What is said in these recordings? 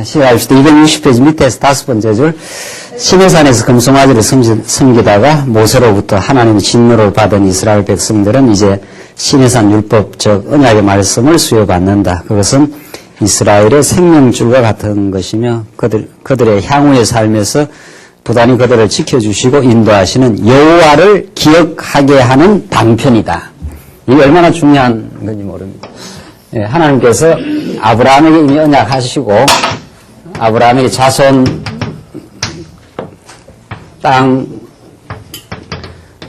시작합시다. 260페이지 밑에서 5번째 줄. 시내산에서 금송아지를 섬기다가 모세로부터 하나님의 진노를 받은 이스라엘 백성들은 이제 시내산 율법적 언약의 말씀을 수여받는다. 그것은 이스라엘의 생명줄과 같은 것이며 그들의 향후의 삶에서 부단히 그들을 지켜주시고 인도하시는 여호와를 기억하게 하는 방편이다. 이게 얼마나 중요한 건지 모릅니다. 하나님께서 아브라함에게 이미 언약하시고 아브라함에게 자손 땅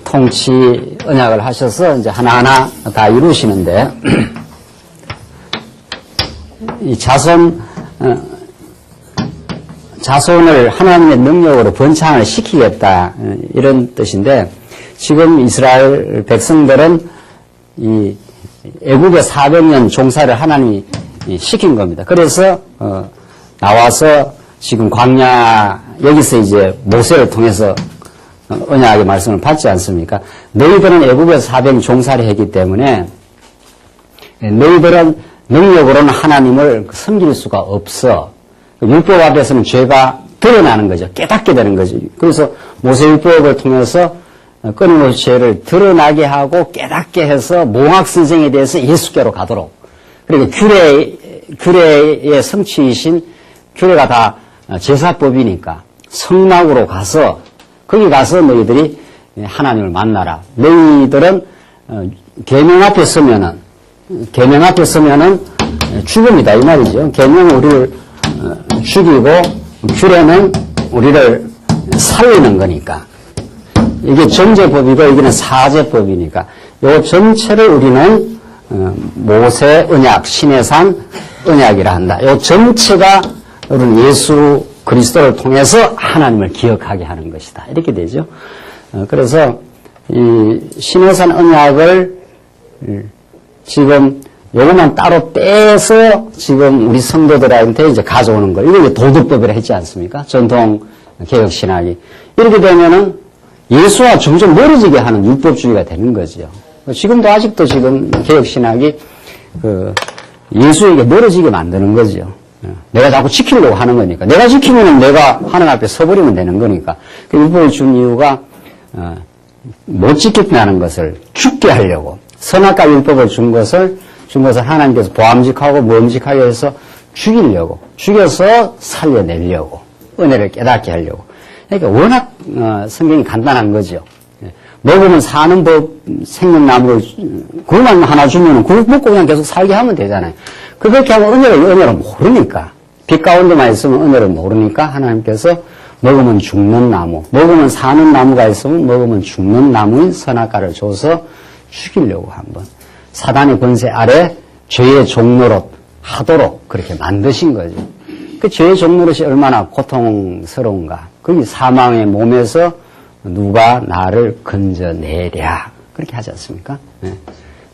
통치 언약을 하셔서 이제 하나하나 다 이루시는데 이 자손을 하나님의 능력으로 번창을 시키겠다 이런 뜻인데 지금 이스라엘 백성들은 이 애국의 400년 종사를 하나님이 시킨 겁니다. 그래서 나와서 지금 광야 여기서 이제 모세를 통해서 언약의 말씀을 받지 않습니까? 너희들은 애국에서 400년 종사를 했기 때문에 너희들은 능력으로는 하나님을 섬길 수가 없어. 율법 앞에서는 죄가 드러나는 거죠. 깨닫게 되는 거죠. 그래서 모세율법을 통해서 끊임없이 죄를 드러나게 하고 깨닫게 해서 몽학선생에 대해서 예수께로 가도록. 그리고 규례의 성취이신 규례가 다 제사법이니까 성막으로 가서 거기 가서 너희들이 하나님을 만나라. 너희들은 계명 앞에 서면은 죽음이다 이 말이죠. 계명은 우리를 죽이고 규례는 우리를 살리는 거니까. 이게 정제법이고 여기는 사제법이니까 이 전체를 우리는 모세 언약, 시내산 언약이라 한다. 이 전체가 우리는 예수 그리스도를 통해서 하나님을 기억하게 하는 것이다. 이렇게 되죠. 그래서 이 시내산 언약을 지금 요것만 따로 떼서 지금 우리 성도들한테 이제 가져오는 거. 이거 이제 도덕법이라 했지 않습니까? 전통 개혁 신학이. 이렇게 되면은 예수와 점점 멀어지게 하는 율법주의가 되는 거죠. 지금도 아직도 지금 개혁 신학이 예수에게 멀어지게 만드는 거죠. 내가 자꾸 지키려고 하는 거니까. 내가 지키면은 내가 하나님 앞에 서버리면 되는 거니까. 그 율법을 준 이유가 못 지켰다는 것을 죽게 하려고. 선악과 율법을 준 것을 하나님께서 보암직하고 모험직하게 해서 죽이려고. 죽여서 살려내려고. 은혜를 깨닫게 하려고. 그러니까 워낙 성경이 간단한 거죠. 먹으면 사는 법, 생명나무를 그것만 하나 주면은 그거 먹고 그냥 계속 살게 하면 되잖아요. 그렇게 하면 은혜를 모르니까. 빛 가운데만 있으면 은혜를 모르니까 하나님께서 먹으면 죽는 나무, 먹으면 사는 나무가 있으면 먹으면 죽는 나무인 선악과를 줘서 죽이려고 한번 사단의 권세 아래 죄의 종노릇 하도록 그렇게 만드신 거죠. 그 죄의 종노릇이 얼마나 고통스러운가. 거기 사망의 몸에서 누가 나를 건져내랴. 그렇게 하지 않습니까? 네.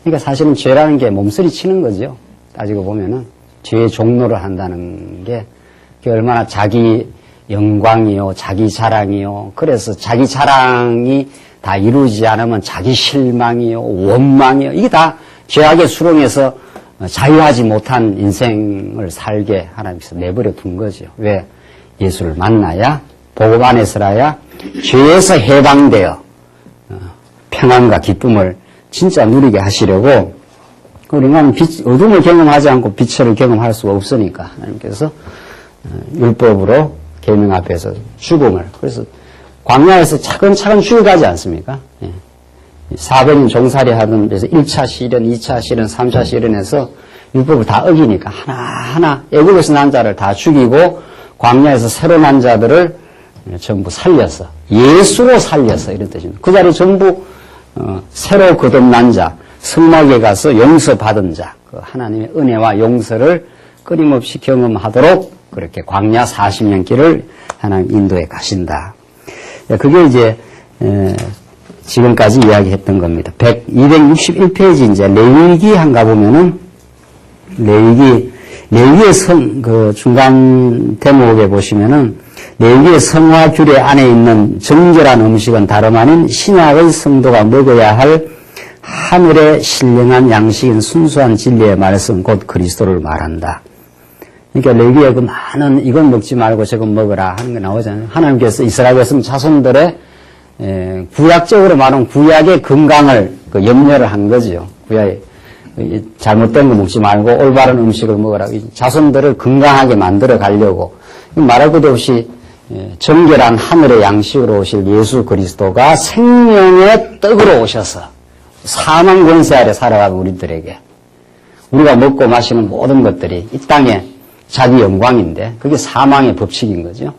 그러니까 사실은 죄라는 게 몸서리 치는 거죠. 따지고 보면은 죄의 종노를 한다는 게 얼마나 자기 영광이요, 자기 자랑이요. 그래서 자기 자랑이 다 이루어지지 않으면 자기 실망이요, 원망이요. 이게 다 죄악의 수렁에서 자유하지 못한 인생을 살게 하나님께서 내버려 둔 거죠. 왜? 예수를 만나야, 복음 안에서라야 죄에서 해방되어 평안과 기쁨을 진짜 누리게 하시려고 우리는 어둠을 경험하지 않고 빛을 경험할 수가 없으니까 하나님께서 율법으로 계명 앞에서 죽음을, 그래서 광야에서 차근차근 죽어가지 않습니까? 400년 종살이 하던 데서 1차 시련, 2차 시련, 3차 시련에서 율법을 다 어기니까 하나하나 애국에서 난 자를 다 죽이고 광야에서 새로 난 자들을 전부 살려서 예수로 살려서 이런 뜻입니다. 그 자리 전부 새로 거듭난 자, 성막에 가서 용서받은 자, 그 하나님의 은혜와 용서를 끊임없이 경험하도록 그렇게 광야 40년 길을 하나님 인도에 가신다. 그게 이제 지금까지 이야기했던 겁니다. 261페이지 이제 레위기 한가 보면은 레위기의 그 중간 대목에 보시면은 레위기의 성화 규례 안에 있는 정결한 음식은 다름 아닌 신약의 성도가 먹어야 할 하늘의 신령한 양식인 순수한 진리의 말씀 곧 그리스도를 말한다. 그러니까 레위기에 그 많은 이건 먹지 말고 저건 먹으라 하는 게 나오잖아요. 하나님께서 이스라엘 백성 자손들의 구약적으로 말하면 구약의 건강을 염려를 한 거죠. 구약에 잘못된 거 먹지 말고 올바른 음식을 먹으라. 자손들을 건강하게 만들어 가려고 말할 것도 없이 정결한 하늘의 양식으로 오실 예수 그리스도가 생명의 떡으로 오셔서 사망 권세 아래 살아가는 우리들에게 우리가 먹고 마시는 모든 것들이 이 땅에 자기 영광인데 그게 사망의 법칙인 거죠.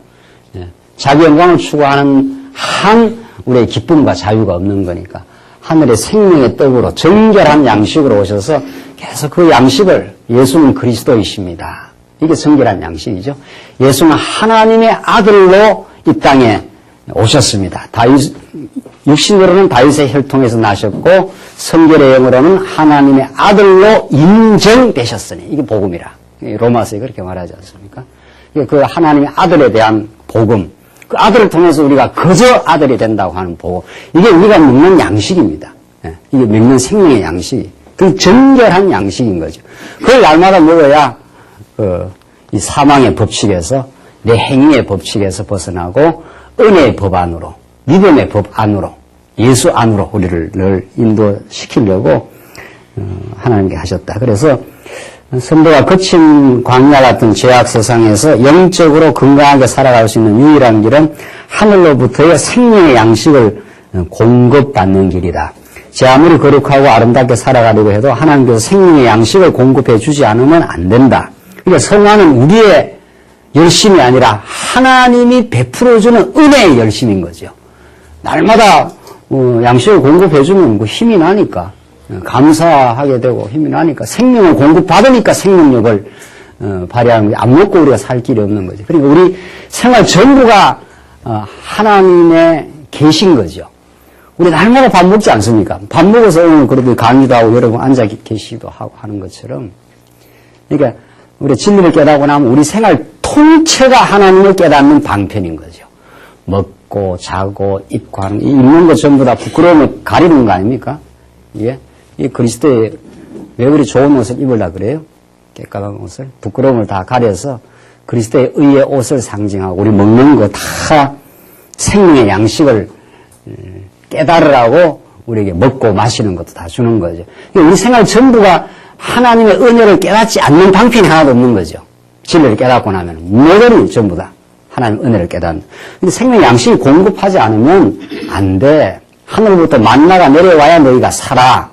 자기 영광을 추구하는 한 우리의 기쁨과 자유가 없는 거니까 하늘의 생명의 떡으로 정결한 양식으로 오셔서 계속 그 양식을 예수는 그리스도이십니다. 이게 정결한 양식이죠. 예수는 하나님의 아들로 이 땅에 오셨습니다. 육신으로는 다윗의 혈통에서 나셨고 성결의 영으로는 하나님의 아들로 인정되셨으니 이게 복음이라. 로마서에 그렇게 말하지 않습니까? 그 하나님의 아들에 대한 복음, 그 아들을 통해서 우리가 그저 아들이 된다고 하는 복음, 이게 우리가 먹는 양식입니다. 이게 먹는 생명의 양식이, 그 정결한 양식인 거죠. 그걸 날마다 먹어야 이 사망의 법칙에서 내 행위의 법칙에서 벗어나고 은혜의 법 안으로, 믿음의 법 안으로, 예수 안으로 우리를 늘 인도시키려고 하나님께 하셨다. 그래서 선도가 거친 광야 같은 죄악 세상에서 영적으로 건강하게 살아갈 수 있는 유일한 길은 하늘로부터의 생명의 양식을 공급받는 길이다. 제 아무리 거룩하고 아름답게 살아가려고 해도 하나님께서 생명의 양식을 공급해 주지 않으면 안 된다. 그러니까 성화는 우리의 열심이 아니라 하나님이 베풀어주는 은혜의 열심인 거죠. 날마다 양식을 공급해주면 힘이 나니까 감사하게 되고 힘이 나니까 생명을 공급받으니까 생명력을 발휘하는 거죠. 안 먹고 우리가 살 길이 없는 거죠. 그러니까 우리 생활 전부가 하나님의 계신 거죠. 우리 날마다 밥 먹지 않습니까? 밥 먹어서 오늘 그렇게 강의도 하고 여러분 앉아 계시기도 하고 하는 것처럼 그러니까 우리 진리를 깨닫고 나면 우리 생활 통째가 하나님을 깨닫는 방편인 거죠. 먹고 자고 입고 하는 입는 것 전부 다 부끄러움을 가리는 거 아닙니까? 예? 이 그리스도의 왜 그리 좋은 옷을 입으려고 그래요? 깨끗한 옷을 부끄러움을 다 가려서 그리스도의 의의 옷을 상징하고 우리 먹는 거 다 생명의 양식을 깨달으라고 우리에게 먹고 마시는 것도 다 주는 거죠. 우리 생활 전부가 하나님의 은혜를 깨닫지 않는 방편이 하나도 없는 거죠. 진리를 깨닫고 나면 모든 전부 다 하나님의 은혜를 깨닫는. 근데 생명 양식이 공급하지 않으면 안 돼. 하늘부터 만나가 내려와야 너희가 살아.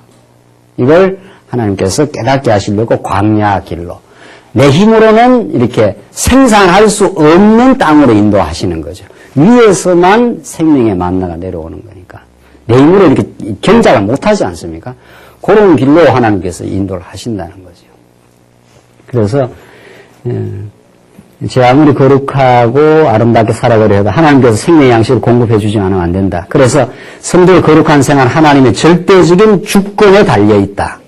이걸 하나님께서 깨닫게 하시려고 광야 길로 내 힘으로는 이렇게 생산할 수 없는 땅으로 인도하시는 거죠. 위에서만 생명의 만나가 내려오는 거니까 내 힘으로 이렇게 경작을 못하지 않습니까? 그런 길로 하나님께서 인도를 하신다는 거죠. 그래서 제 아무리 거룩하고 아름답게 살아가려 해도 하나님께서 생명의 양식을 공급해 주지 않으면 안 된다. 그래서 성도의 거룩한 생활 하나님의 절대적인 주권에 달려있다.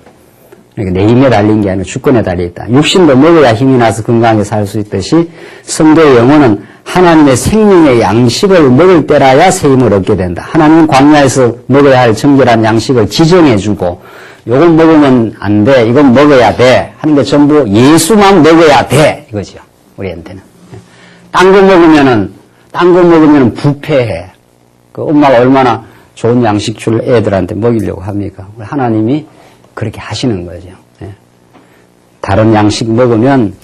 그러니까 내 힘에 달린 게 아니라 주권에 달려있다. 육신도 먹어야 힘이 나서 건강하게 살 수 있듯이 성도의 영혼은 하나님의 생명의 양식을 먹을 때라야 새 힘을 얻게 된다. 하나님은 광야에서 먹어야 할 정결한 양식을 지정해 주고 이건 먹으면 안 돼, 이건 먹어야 돼 하는 게 전부 예수만 먹어야 돼 이거죠. 우리한테는. 딴 거 먹으면은 부패해. 그 엄마가 얼마나 좋은 양식 줄 애들한테 먹이려고 합니까? 하나님이 그렇게 하시는 거죠. 다른 양식 먹으면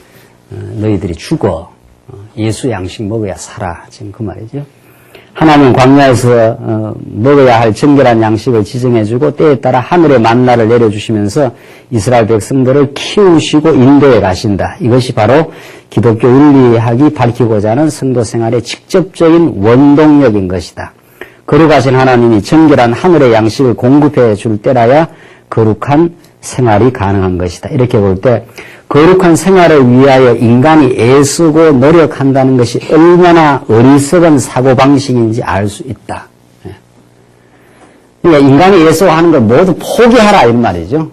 너희들이 죽어. 예수 양식 먹어야 살아. 지금 그 말이죠. 하나님은 광야에서 먹어야 할 정결한 양식을 지정해주고 때에 따라 하늘의 만나를 내려주시면서 이스라엘 백성들을 키우시고 인도해 가신다. 이것이 바로 기독교 윤리학이 밝히고자 하는 성도 생활의 직접적인 원동력인 것이다. 거룩하신 하나님이 정결한 하늘의 양식을 공급해 줄 때라야 거룩한 생활이 가능한 것이다. 이렇게 볼 때 거룩한 생활을 위하여 인간이 애쓰고 노력한다는 것이 얼마나 어리석은 사고방식인지 알 수 있다. 그러니까 인간이 애써하는 걸 모두 포기하라 이 말이죠.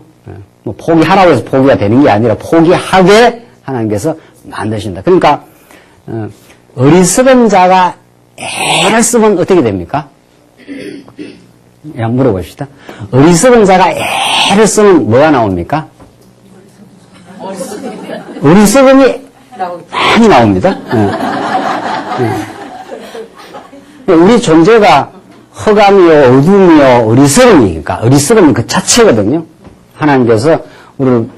뭐 포기하라고 해서 포기가 되는 게 아니라 포기하게 하나님께서 만드신다. 그러니까 어리석은 자가 애를 쓰면 어떻게 됩니까? 한번 물어봅시다. 어리석은 자가 애를 쓰면 뭐가 나옵니까? 어리석음이 많이 나옵니다. 우리 존재가 허감이요, 어둠이요, 어리석음이니까, 어리석음은 그 자체거든요. 하나님께서 우리를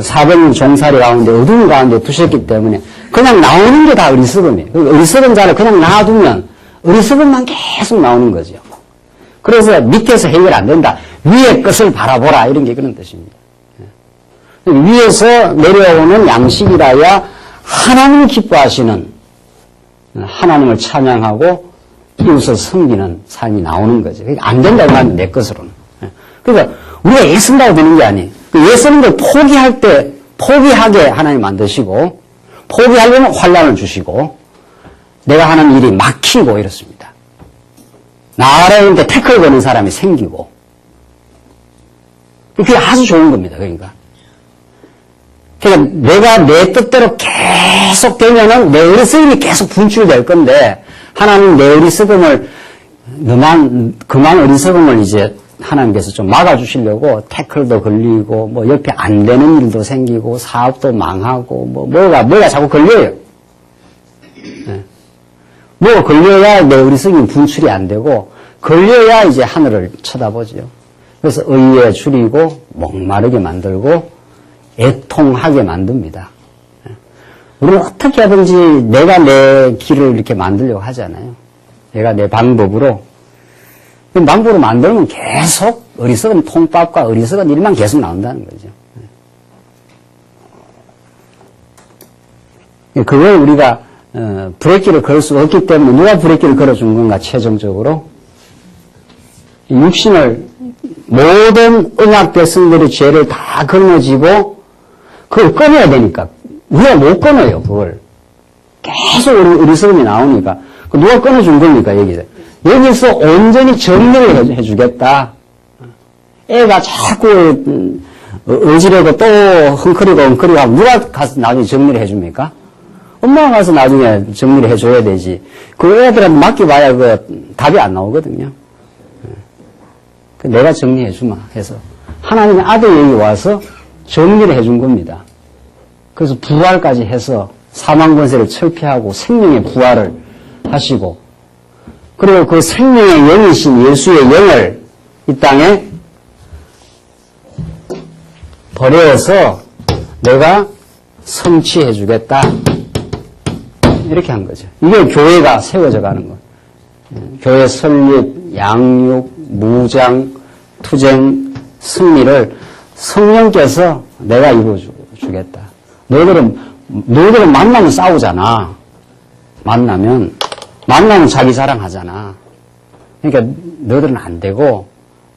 사번 종살이 가운데, 어둠 가운데 두셨기 때문에, 그냥 나오는 게 다 어리석음이에요. 어리석은 자를 그냥 놔두면, 어리석음만 계속 나오는 거죠. 그래서 밑에서 해결 안 된다. 위의 것을 바라보라. 이런 게 그런 뜻입니다. 위에서 내려오는 양식이라야 하나님을 기뻐하시는, 하나님을 찬양하고, 이웃을 섬기는 삶이 나오는 거죠. 안 된다고 하면 내 것으로는. 그러니까 우리가 애쓴다고 되는 게 아니에요. 애쓰는 걸 포기할 때 포기하게 하나님 만드시고 포기하려면 환란을 주시고 내가 하는 일이 막히고 이렇습니다. 나라는데 태클 거는 사람이 생기고 그게 아주 좋은 겁니다. 그러니까 내가 내 뜻대로 계속 되면은 내 어리석음이 계속 분출될 건데 하나님 내 어리석음을 그만 어리석음을 이제 하나님께서 좀 막아주시려고 태클도 걸리고 뭐 옆에 안 되는 일도 생기고 사업도 망하고 뭐가 자꾸 걸려요. 네. 뭐가 걸려야 내 어리석음이 분출이 안 되고 걸려야 이제 하늘을 쳐다보죠. 그래서 의에 줄이고 목마르게 만들고 애통하게 만듭니다. 우리는 어떻게 하든지 내가 내 길을 이렇게 만들려고 하잖아요. 내가 내 방법으로. 그 방법으로 만들면 계속 어리석은 통밥과 어리석은 일만 계속 나온다는 거죠. 그걸 우리가 브레이크를 걸 수가 없기 때문에 누가 브레이크를 걸어준 건가 최종적으로? 육신을 모든 언약 백성들의 죄를 다 걸머지고 그걸 끊어야 되니까 우리가 못 끊어요, 그걸. 계속 어리석음이 나오니까. 누가 끊어준 겁니까, 여기서? 여기서 온전히 정리를 해주겠다. 애가 자꾸 어지러고 또 헝클이고 하면 누가 가서 나중에 정리를 해줍니까? 엄마가 가서 나중에 정리를 해줘야 되지. 그 애들한테 맡겨봐야 그 답이 안 나오거든요. 내가 정리해주마 해서. 하나님의 아들이 여기 와서 정리를 해준 겁니다. 그래서 부활까지 해서 사망 권세를 철폐하고 생명의 부활을 하시고 그리고 그 생명의 영이신 예수의 영을 이 땅에 버려서 내가 성취해 주겠다. 이렇게 한 거죠. 이게 교회가 세워져 가는 거예요. 교회 설립, 양육, 무장, 투쟁, 승리를 성령께서 내가 이루어 주겠다. 너희들은 만나면 싸우잖아. 만나면 자기 자랑하잖아. 그러니까 너희들은 안 되고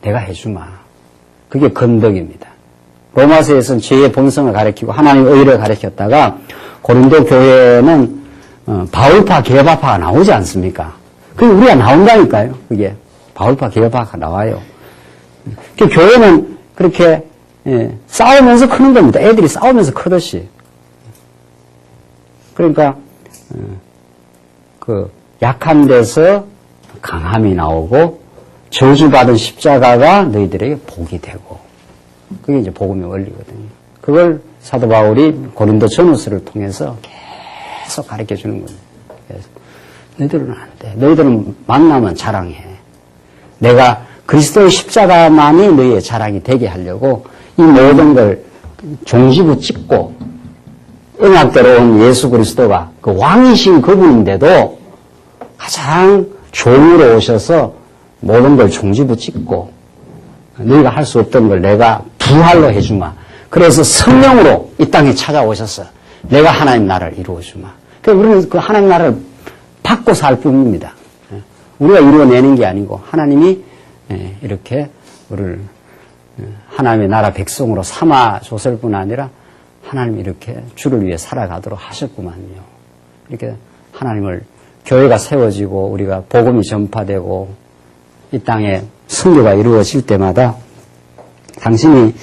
내가 해주마. 그게 건덕입니다. 로마서에서는 죄의 본성을 가리키고 하나님의 의를 가리켰다가 고린도 교회는 바울파 개바파가 나오지 않습니까? 그게 우리가 나온다니까요. 그게 바울파 개바파가 나와요. 그 교회는 그렇게 싸우면서 크는 겁니다. 애들이 싸우면서 크듯이. 그러니까 그 약한 데서 강함이 나오고 저주받은 십자가가 너희들에게 복이 되고 그게 이제 복음의 원리거든요. 그걸 사도 바울이 고린도 전후서를 통해서 계속 가르쳐 주는 겁니다. 그래서 너희들은 안 돼. 너희들은 만나면 자랑해. 내가 그리스도의 십자가만이 너희의 자랑이 되게 하려고 이 모든 걸 종지부 찍고 언약대로 온 예수 그리스도가 그 왕이신 그분인데도 가장 종으로 오셔서 모든 걸 종지부 찍고 너희가 할 수 없던 걸 내가 부활로 해주마. 그래서 성령으로 이 땅에 찾아오셔서 내가 하나님 나라를 이루어주마. 그러니까 우리는 그 하나님 나라를 받고 살 뿐입니다. 우리가 이루어내는 게 아니고 하나님이 이렇게 우리를 하나님의 나라 백성으로 삼아줬을 뿐 아니라 하나님이 이렇게 주를 위해 살아가도록 하셨구만요. 이렇게 하나님을 교회가 세워지고 우리가 복음이 전파되고 이 땅에 선교가 이루어질 때마다 당신이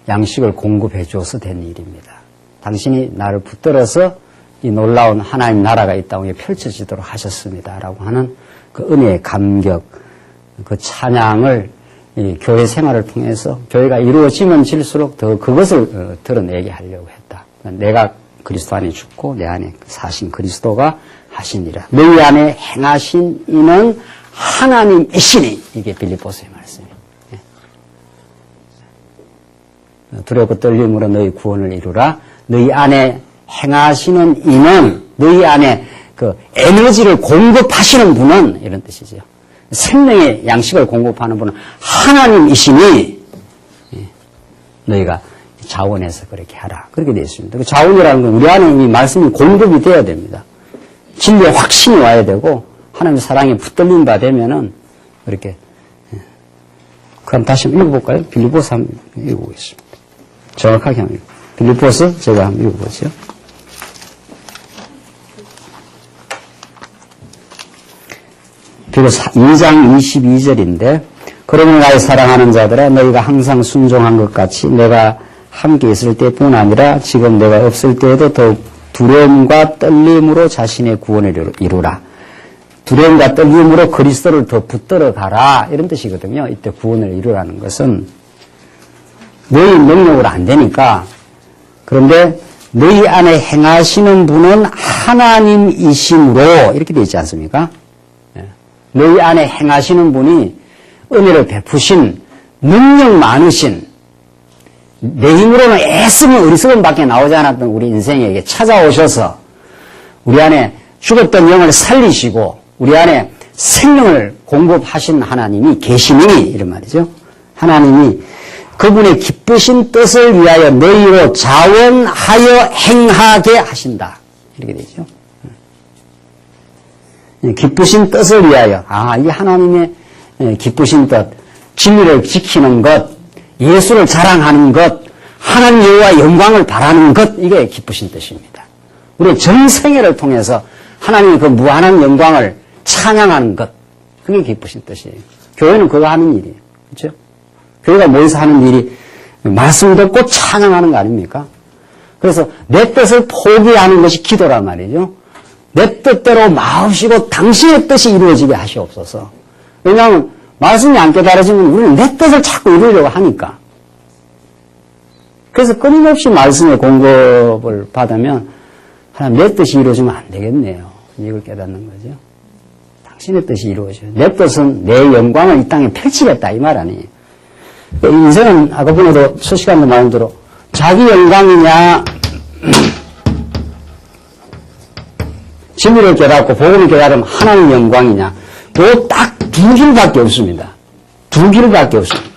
양식을 공급해 줘서 된 일입니다. 당신이 나를 붙들어서 이 놀라운 하나님 나라가 이 땅에 펼쳐지도록 하셨습니다라고 하는 그 은혜의 감격, 그 찬양을 이 교회 생활을 통해서 교회가 이루어지면 질수록 더 그것을 드러내게 하려고 했다. 내가 그리스도 안에 죽고 내 안에 사신 그리스도가 하신 일이라. 너희 안에 행하신 이는 하나님이시니. 이게 빌립보서의 말씀이에요. 두렵고 떨림으로 너희 구원을 이루라. 너희 안에 행하시는 이는 너희 안에 그 에너지를 공급하시는 분은 이런 뜻이죠. 생명의 양식을 공급하는 분은 하나님이시니 너희가 자원해서 그렇게 하라. 그렇게 되어 있습니다. 그 자원이라는 건 우리 안에 이 말씀이 공급이 되어야 됩니다. 진리의 확신이 와야 되고 하나님의 사랑에 붙들린 바 되면은 그렇게. 그럼 다시 한번 읽어볼까요? 빌립보서 한번 읽어보겠습니다. 정확하게 한번 읽어볼까요? 빌립보서 제가 한번 읽어보죠. 빌립보서 2장 22절인데 그러므로 나의 사랑하는 자들아 너희가 항상 순종한 것 같이 내가 함께 있을 때뿐 아니라 지금 내가 없을 때에도 더욱 두려움과 떨림으로 자신의 구원을 이루라. 두려움과 떨림으로 그리스도를 더 붙들어 가라. 이런 뜻이거든요. 이때 구원을 이루라는 것은 너희 능력으로 안 되니까. 그런데 너희 안에 행하시는 분은 하나님이심으로 이렇게 되어 있지 않습니까? 너희 안에 행하시는 분이 은혜를 베푸신 능력 많으신 내 힘으로는 애쓰면 어리석음밖에 나오지 않았던 우리 인생에게 찾아오셔서 우리 안에 죽었던 영을 살리시고 우리 안에 생명을 공급하신 하나님이 계시니 이런 말이죠. 하나님이 그분의 기쁘신 뜻을 위하여 너희로 자원하여 행하게 하신다. 이렇게 되죠. 기쁘신 뜻을 위하여. 이 하나님의 기쁘신 뜻, 진리를 지키는 것, 예수를 자랑하는 것, 하나님 여호와의 영광을 바라는 것, 이게 기쁘신 뜻입니다. 우리의 정생애를 통해서 하나님의 그 무한한 영광을 찬양하는 것, 그게 기쁘신 뜻이에요. 교회는 그거 하는 일이에요. 그렇죠? 교회가 모여서 하는 일이 말씀 듣고 찬양하는 거 아닙니까? 그래서 내 뜻을 포기하는 것이 기도란 말이죠. 내 뜻대로 마옵시고 당신의 뜻이 이루어지게 하시옵소서. 왜냐하면 말씀이 안 깨달아지면 우리는 내 뜻을 자꾸 이루려고 하니까. 그래서 끊임없이 말씀의 공급을 받으면 하나님 내 뜻이 이루어지면 안 되겠네요. 이걸 깨닫는 거죠. 당신의 뜻이 이루어져요. 내 뜻은 내 영광을 이 땅에 펼치겠다 이 말 아니에요. 인생은 아까 전에도 첫 시간도 말한 대로 자기 영광이냐 진리를 깨닫고 복음을 깨달으면 하나님 영광이냐 그 딱 두 길밖에 없습니다. 두 길밖에 없습니다.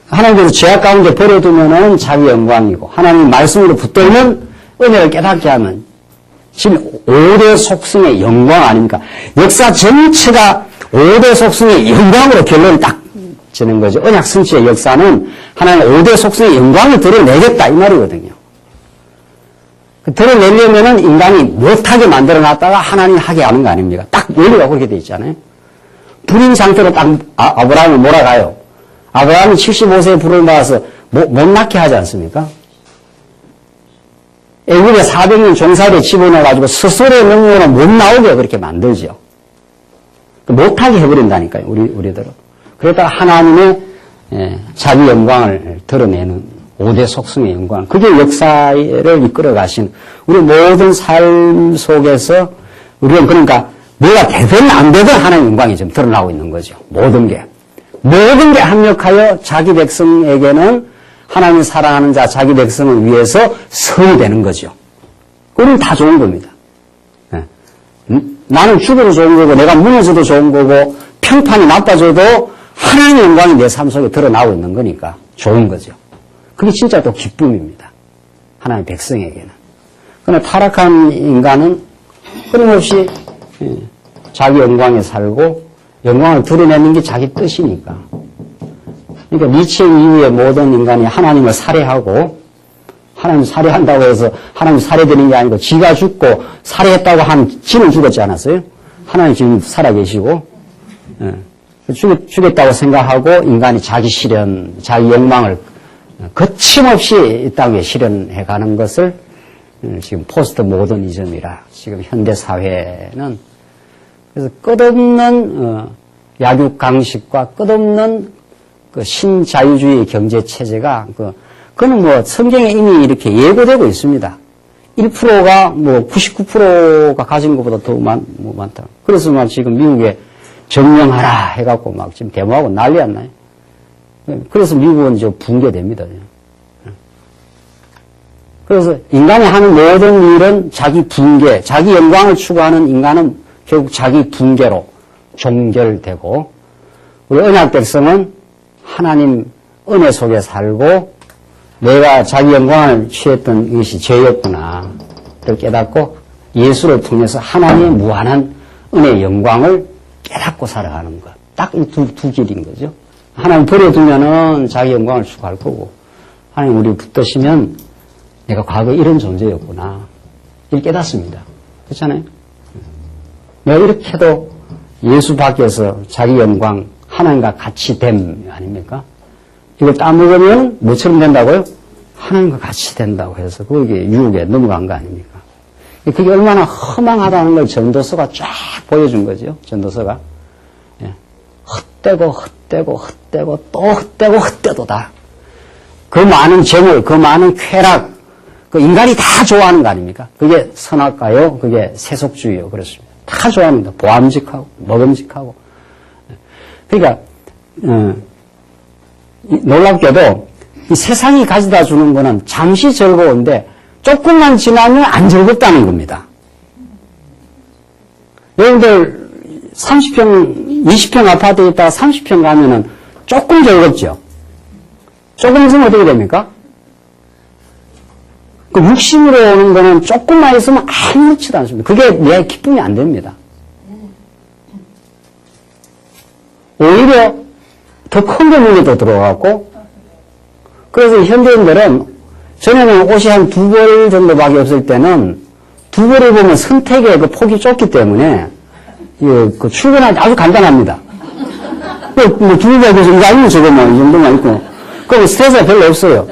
하나님께서 죄악 가운데 버려두면은 자기 영광이고 하나님 말씀으로 붙들면 은혜를 깨닫게 하면 지금 5대 속성의 영광 아닙니까? 역사 전체가 5대 속성의 영광으로 결론을 딱 지는 거죠. 언약 성취의 역사는 하나님 5대 속성의 영광을 드러내겠다 이 말이거든요. 드러내려면은 인간이 못하게 만들어 놨다가 하나님이 하게 하는 거 아닙니까? 딱 원리가 그렇게 돼 있잖아요. 불인 상태로 딱 아브라함을 몰아가요. 아브라함이 75세에 불을 받아서 못 낳게 하지 않습니까? 애굽에 400년 종살이에 집어넣어가지고 스스로의 능력으로 못 나오게 그렇게 만들죠. 못하게 해버린다니까요, 우리들은. 그러다가 하나님의 자기 영광을 드러내는 5대 속성의 영광. 그게 역사를 이끌어 가신 우리 모든 삶 속에서 우리는 그러니까 뭐가 되든 안 되든 하나님의 영광이 지금 드러나고 있는 거죠. 모든 게 합력하여 자기 백성에게는 하나님을 사랑하는 자, 자기 백성을 위해서 선이 되는 거죠. 우리는 다 좋은 겁니다. 나는 죽어도 좋은 거고 내가 무너져도 좋은 거고 평판이 나빠져도 하나님의 영광이 내 삶 속에 드러나고 있는 거니까 좋은 거죠. 그게 진짜 또 기쁨입니다. 하나님의 백성에게는. 그러나 타락한 인간은 끊임없이 자기 영광에 살고 영광을 드러내는 게 자기 뜻이니까. 그러니까 니체 이후에 모든 인간이 하나님을 살해하고 하나님 살해한다고 해서 하나님 살해되는 게 아니고 지가 죽고 살해했다고 한 지는 죽었지 않았어요? 하나님 지금 살아계시고 죽였다고 생각하고 인간이 자기 실현, 자기 욕망을 거침없이 이 땅에 실현해가는 것을 지금 포스트 모더니즘이라 지금 현대사회는 그래서 끝없는 약육 강식과 끝없는 그 신자유주의 경제 체제가 그거는 뭐 성경에 이미 이렇게 예고되고 있습니다. 1%가 뭐 99%가 가진 것보다 더 많다. 그래서 막 지금 미국에 점령하라 해갖고 막 지금 데모하고 난리 안 나요. 그래서 미국은 이제 붕괴됩니다. 그래서 인간이 하는 모든 일은 자기 붕괴, 자기 영광을 추구하는 인간은 결국 자기 붕괴로 종결되고, 우리 언약 백성은 하나님 은혜 속에 살고 내가 자기 영광을 취했던 이것이 죄였구나 를 깨닫고 예수를 통해서 하나님의 무한한 은혜의 영광을 깨닫고 살아가는 것. 딱 이 두 길인 거죠. 하나님 버려두면은 자기 영광을 추구할 거고, 하나님 우리 붙드시면 내가 과거에 이런 존재였구나 이를 깨닫습니다. 그렇잖아요? 내가 이렇게 해도 예수 밖에서 자기 영광 하나님과 같이 됨 아닙니까? 이걸 따먹으면 뭐처럼 된다고요? 하나님과 같이 된다고 해서 그게 유혹에 넘어간 거 아닙니까? 그게 얼마나 허망하다는 걸 전도서가 쫙 보여준 거죠. 전도서가. 헛되고 헛되고 헛되고 또 헛되고 헛되도다. 그 많은 재물, 그 많은 쾌락, 그 인간이 다 좋아하는 거 아닙니까? 그게 선악과요, 그게 세속주의요. 그렇습니다. 다 좋아합니다. 보암직하고 먹음직하고. 그러니까 놀랍게도 이 세상이 가져다 주는 거는 잠시 즐거운데 조금만 지나면 안 즐겁다는 겁니다. 여러분들 30평, 20평 아파트에 있다가 30평 가면은 조금 즐겁죠. 조금 있으면 어떻게 됩니까? 그 육심으로 오는 거는 조금만 있으면 아무렇지도 않습니다. 그게 내 기쁨이 안 됩니다. 오히려 더 큰 거 눈에 더 들어가고, 그래서 현대인들은 전에는 옷이 한 2벌 정도밖에 없을 때는 2벌을 보면 선택의 그 폭이 좁기 때문에 그 출근하기 아주 간단합니다. 뭐 2벌 정도 아니면 저거 뭐 이 정도만 있고, 그럼 스트레스가 별로 없어요.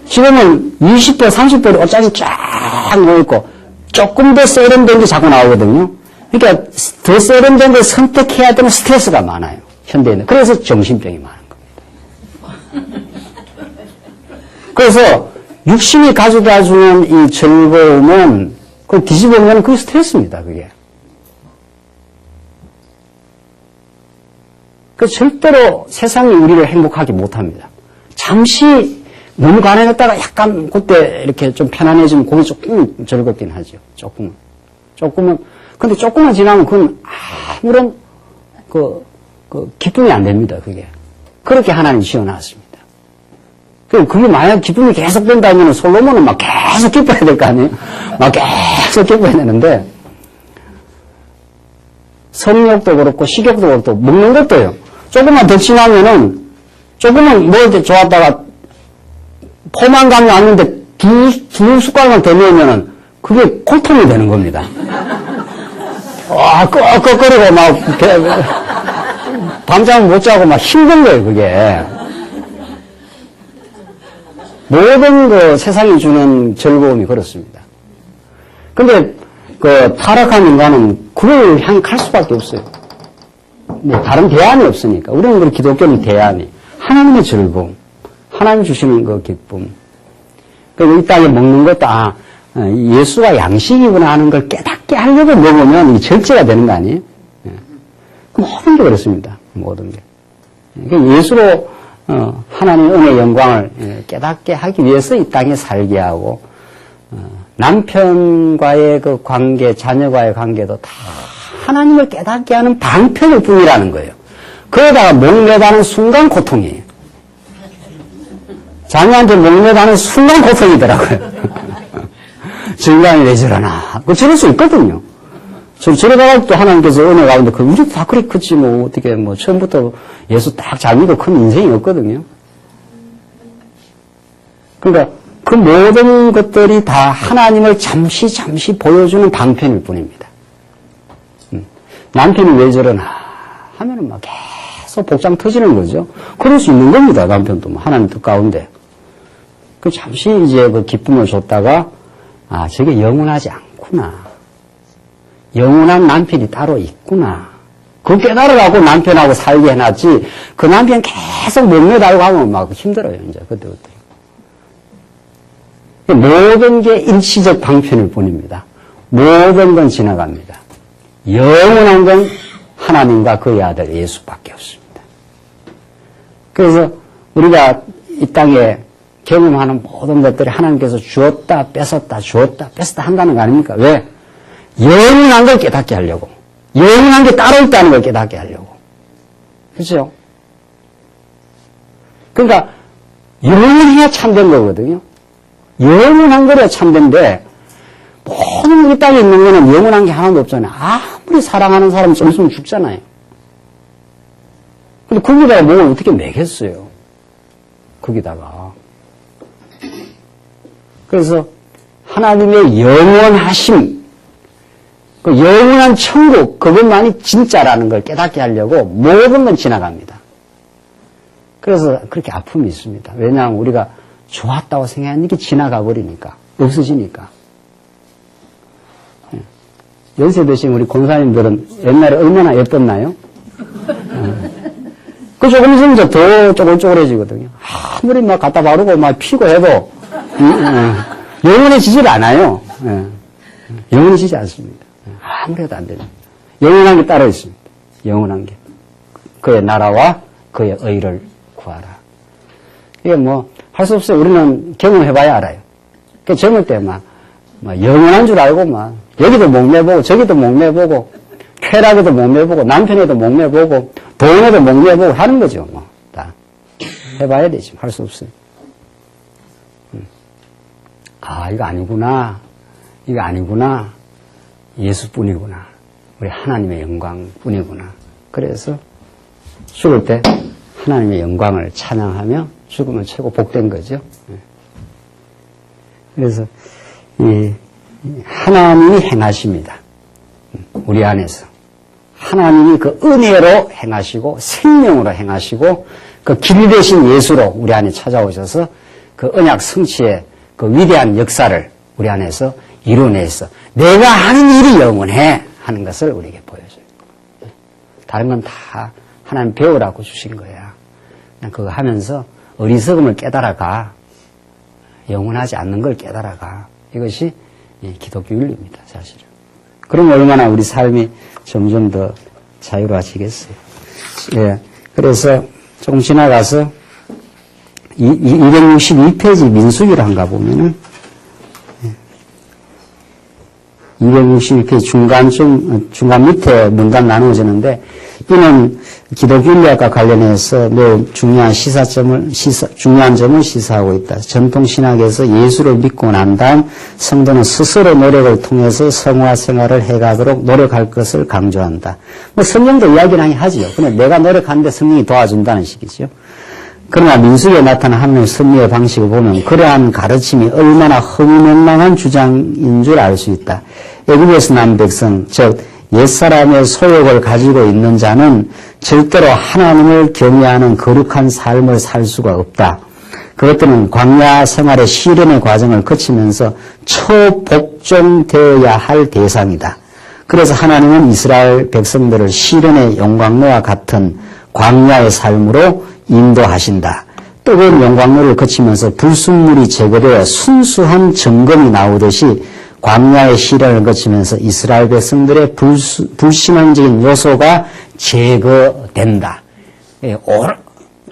지금은 20벌, 30벌이 옷장이 쫙 놓여있고 조금 더 세련된 게 자꾸 나오거든요. 그러니까 더 세련된 걸 선택해야 되는 스트레스가 많아요. 현대인은. 그래서 정신병이 많은 겁니다. 그래서 육신이 가져다 주는 이 즐거움은 그걸 뒤집으면 그게 스트레스입니다. 그게. 그 절대로 세상이 우리를 행복하게 못합니다. 잠시 너무 가난했다가 약간 그때 이렇게 좀 편안해지면 그게 조금 즐겁긴 하죠. 조금은. 근데 조금만 지나면 그건 아무런 기쁨이 안 됩니다. 그게. 그렇게 하나님 지어놨습니다. 그게 만약 기쁨이 계속 된다면 솔로몬은 막 계속 기뻐해야 될 거 아니에요? 막 계속 기뻐해야 되는데, 성욕도 그렇고 식욕도 그렇고 먹는 것도요. 조금만 더 지나면은 조금은 먹을 때 좋았다가 포만감이 왔는데 두 숟갈만 더 넣으면은 그게 고통이 되는 겁니다. 꺽꺽거리고 막 밤잠 못 자고 막 힘든 거예요, 그게. 모든 그 세상이 주는 즐거움이 그렇습니다. 근데 그 타락한 인간은 그걸 향해 갈 수밖에 없어요. 네, 다른 대안이 없으니까. 우리는 그 기독교는 대안이 하나님의 즐거움, 하나님 주시는 그 기쁨. 그리고 이 땅에 먹는 것도 예수가 양식이구나 하는 걸 깨닫게 하려고 먹으면 이 절제가 되는 거 아니에요? 모든 게 그렇습니다. 모든 게. 그러니까 예수로 하나님의 은혜의 영광을 깨닫게 하기 위해서 이 땅에 살게 하고, 남편과의 그 관계, 자녀과의 관계도 다 하나님을 깨닫게 하는 방편일 뿐이라는 거예요. 그러다가 목매다는 순간 고통이에요. 자녀한테 목매다는 순간 고통이더라고요. 저 인간이 왜 저러나. 저럴 수 있거든요. 저러다가 또 하나님께서 은혜 가운데, 우리 다 그래 컸지, 뭐, 어떻게, 뭐, 처음부터 예수 딱 잘 믿고 큰 인생이 없거든요. 그러니까, 그 모든 것들이 다 하나님을 잠시 보여주는 방편일 뿐입니다. 남편이 왜 저러나 하면은 막 계속 복장 터지는 거죠. 그럴 수 있는 겁니다. 남편도 하나님 뜻 가운데. 그 잠시 이제 그 기쁨을 줬다가, 저게 영원하지 않구나. 영원한 남편이 따로 있구나. 그 깨달아가고 남편하고 살게 해놨지, 그 남편 계속 목매달고 하면 막 힘들어요, 이제, 그때부터. 모든 게 일시적 방편일 뿐입니다. 모든 건 지나갑니다. 영원한 건 하나님과 그의 아들 예수밖에 없습니다. 그래서 우리가 이 땅에 경험하는 모든 것들이 하나님께서 주었다 뺏었다 주었다 뺏었다 한다는 거 아닙니까? 왜? 영원한 걸 깨닫게 하려고. 영원한 게 따로 있다는 걸 깨닫게 하려고. 그렇죠? 그러니까 영원해야 참된 거거든요. 영원한 거야 참된데 모든 우리 땅에 있는 거는 영원한 게 하나도 없잖아요. 아무리 사랑하는 사람 좀 있으면 죽잖아요. 근데 거기다가 뭘 어떻게 매겠어요? 거기다가. 그래서 하나님의 영원하심, 그 영원한 천국, 그것만이 진짜라는 걸 깨닫게 하려고 모든 건 지나갑니다. 그래서 그렇게 아픔이 있습니다. 왜냐하면 우리가 좋았다고 생각하는 게 지나가 버리니까, 없어지니까. 연세 드신 우리 권사님들은 옛날에 얼마나 예뻤나요? 그 조금 있으면 더 쪼글쪼글해지거든요. 아무리 막 갖다 바르고 막 피고 해도 영원해지질 않아요. 영원해지지 않습니다. 아무리 해도 안 됩니다. 영원한 게 따로 있습니다. 영원한 게. 그의 나라와 그의 의를 구하라. 이게 뭐 할 수 없어요. 우리는 경험해봐야 알아요. 그 젊을 때 막 영원한 줄 알고 막 여기도 목매보고 저기도 목매보고 쾌락에도 목매보고 남편에도 목매보고 돈에도 목매보고 하는 거죠. 뭐 다 해봐야 되지. 할 수 없어요. 아, 이거 아니구나. 이거 아니구나. 예수뿐이구나. 우리 하나님의 영광뿐이구나. 그래서 죽을 때 하나님의 영광을 찬양하며 죽으면 최고 복된 거죠. 그래서 이 하나님이 행하십니다. 우리 안에서. 하나님이 그 은혜로 행하시고 생명으로 행하시고 그 길 대신 예수로 우리 안에 찾아오셔서 그 언약 성취의 그 위대한 역사를 우리 안에서 이루어내서 내가 하는 일이 영원해 하는 것을 우리에게 보여줘요. 다른 건 다 하나님 배우라고 주신 거야. 그냥 그거 하면서 어리석음을 깨달아가. 영원하지 않는 걸 깨달아가. 이것이 기독교 윤리입니다, 사실은. 그럼 얼마나 우리 삶이 점점 더 자유로워지겠어요. 예. 그래서 조금 지나가서 262페이지 민수기를 한가 보면은 262페이지 중간 밑에 문단 나누어지는데 이는 기독교 윤리학과 관련해서 매우 중요한 중요한 점을 시사하고 있다. 전통 신학에서 예수를 믿고 난 다음 성도는 스스로 노력을 통해서 성화 생활을 해가도록 노력할 것을 강조한다. 뭐 성경도 이야기는 하지요. 근데 내가 노력하는데 성령이 도와준다는 식이죠. 그러나 민수기에 나타난 하나님의 섭리의 방식을 보면 그러한 가르침이 얼마나 허무맹랑한 주장인 줄 알 수 있다. 애굽에서 난 백성, 즉 옛사람의 소욕을 가지고 있는 자는 절대로 하나님을 경외하는 거룩한 삶을 살 수가 없다. 그것들은 광야 생활의 시련의 과정을 거치면서 초복종되어야 할 대상이다. 그래서 하나님은 이스라엘 백성들을 시련의 용광로와 같은 광야의 삶으로 인도하신다. 뜨거운 용광로를 거치면서 불순물이 제거되어 순수한 정금이 나오듯이 광야의 시련을 거치면서 이스라엘 백성들의 불신앙적인 요소가 제거된다.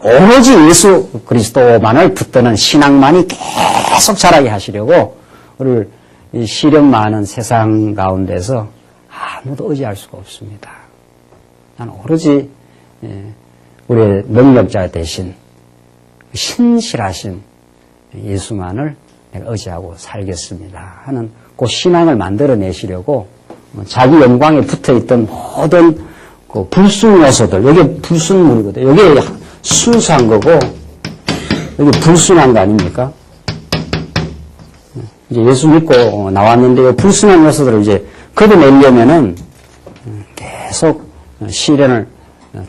오로지 예수 그리스도만을 붙드는 신앙만이 계속 자라게 하시려고 우리를 이 시련 많은 세상 가운데서 아무도 의지할 수가 없습니다. 나는 오로지 우리의 능력자 대신 신실하신 예수만을 내가 의지하고 살겠습니다 하는 그 신앙을 만들어내시려고 자기 영광에 붙어있던 모든 그 불순 요소들, 여기에 불순물이거든요. 여기에 순수한 거고 여기 불순한 거 아닙니까? 이제 예수 믿고 나왔는데 불순한 요소들을 이제 걷어내려면은 계속 시련을